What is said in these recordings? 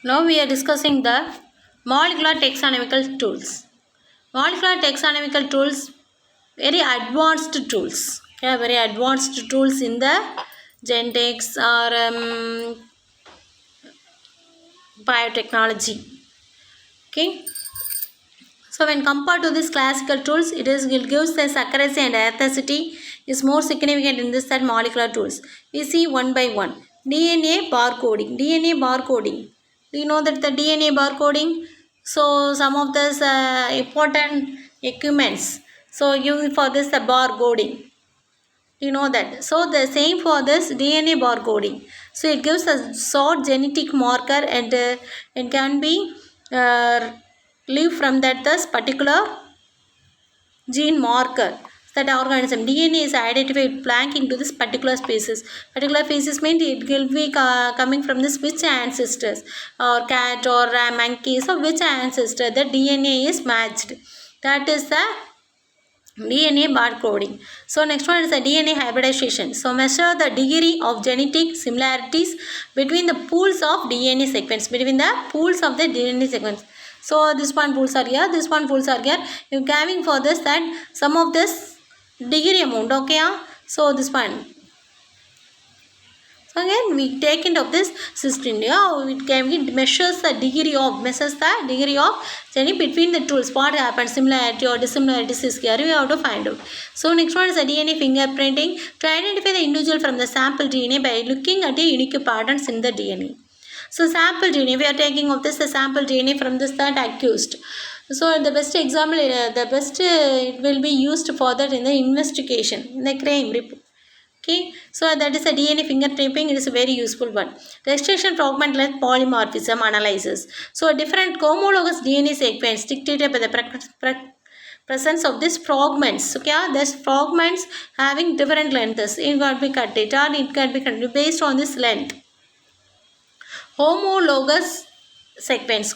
Now we are discussing the molecular taxonomical tools. Molecular taxonomical tools, very advanced tools. Okay, very advanced tools in the genetics or biotechnology. Okay. So when compared to these classical tools, it gives the accuracy and authenticity is more significant in this than molecular tools. We see one by one. DNA barcoding. DNA barcoding. Do you know that the DNA barcoding? So some of these important equipments. So use for this the barcoding. You know that. So the same for this DNA barcoding. So it gives a short genetic marker and it can be uh, live from that this particular gene marker that organism. DNA is identified belonging to this particular species. Particular species means it will be coming from this which ancestors or cat or monkey. So which ancestor the DNA is matched. That is the DNA barcoding. So next one is the DNA hybridization. So measure the degree of genetic similarities between the pools of DNA sequence. Between the pools of the DNA sequence. So this one pools are here, this one pools are here. You coming for this that some of this degree amount, okay? So this one. So again we take into of this system. It measures the degree of journey between the tools. What happens, similarity or dissimilarities is here. We have to find out. So next one is the DNA fingerprinting to identify the individual from the sample DNA by looking at the unique patterns in the DNA. So sample DNA, we are taking of this the sample DNA from this that accused. So the best example, it will be used for that in the investigation, in the crime report. Okay, so that is a DNA fingerprinting. It is a very useful one. Restriction fragment length polymorphism analysis. So different homologous DNA sequence dictated by the presence of these fragments. Okay, these fragments having different lengths. It can be cut it or it can be cut based on this length. Homologous sequence.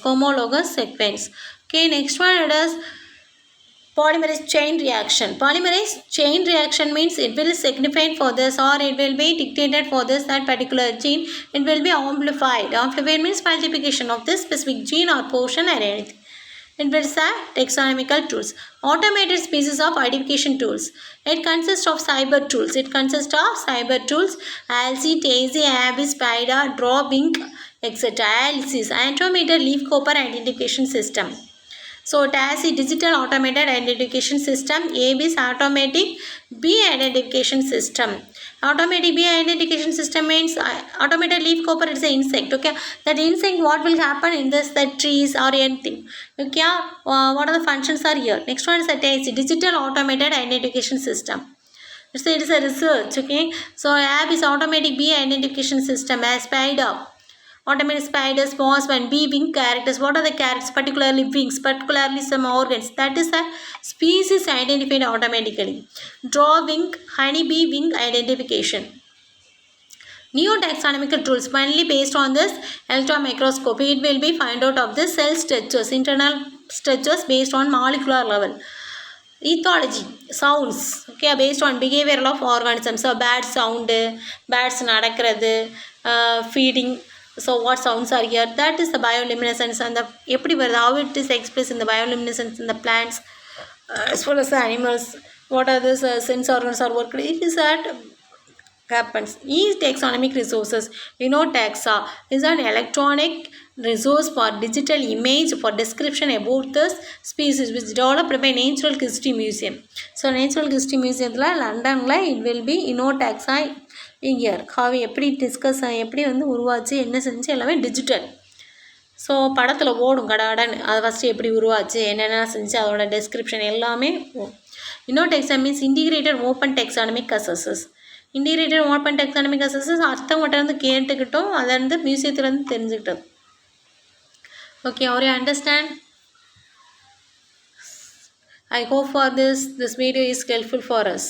Okay, next one is polymerase chain reaction. Polymerase chain reaction means it will signify for this or it will be dictated for this that particular gene. It will be amplified. Amplified means multiplication of this specific gene or portion or anything. It will say taxonomical tools. Automated species of identification tools. It consists of cyber tools. ALSI, TASI, ABBY, SPIDER, DRAW, WINK, etc. ALSI is Automated Leaf Copper Identification System. So TASI Digital Automated Identification System, ABBY is Automatic Bee Identification System. Automatic bee identification system means automated leaf copper is an insect. Okay, that insect what will happen in this the trees or anything. Okay, what are the functions are here. Next one is the TASI Digital Automated Identification System. So it is a research. Okay, so AB is Automatic Bee Identification System as SPIDER. Automated spiders, wasp and bee wing characters. What are the characters? Particularly wings, particularly some organs. That is a species identified automatically. Draw wing, honeybee wing identification. Neo-taxonomical tools, mainly based on this electron microscopy, it will be find out of the cell structures, internal structures based on molecular level. Ethology, sounds, okay, based on behavior of organisms. So bad sound, bats நடக்கிறது, feeding. So what sounds are here? That is the bioluminescence and the how it is expressed in the bioluminescence in the plants as well as the animals. What are these sense organs are worked? It is that happens. Taxonomic resources. Taxa is an electronic resource for digital image for description about the species which developed by Natural History Museum. So Natural History Museum London it will be taxa here. How எப்படி discuss எப்படி உருவாச்சு என்ன செஞ்சு எல்லாமே digital. So படத்தில் ஓடும் கடாடன்னு அதை first எப்படி உருவாச்சு என்னென்ன செஞ்சு அதோட டெஸ்கிரிப்ஷன் எல்லாமே. Taxa means integrated open taxonomic access. Integrated open taxonomic access அர்த்தவங்கிட்ட கேட்டுக்கிட்டோம் அதை மியூசியத்துலேருந்து தெரிஞ்சுக்கிட்டோம். Okay, are you understand? I hope for this video is helpful for us.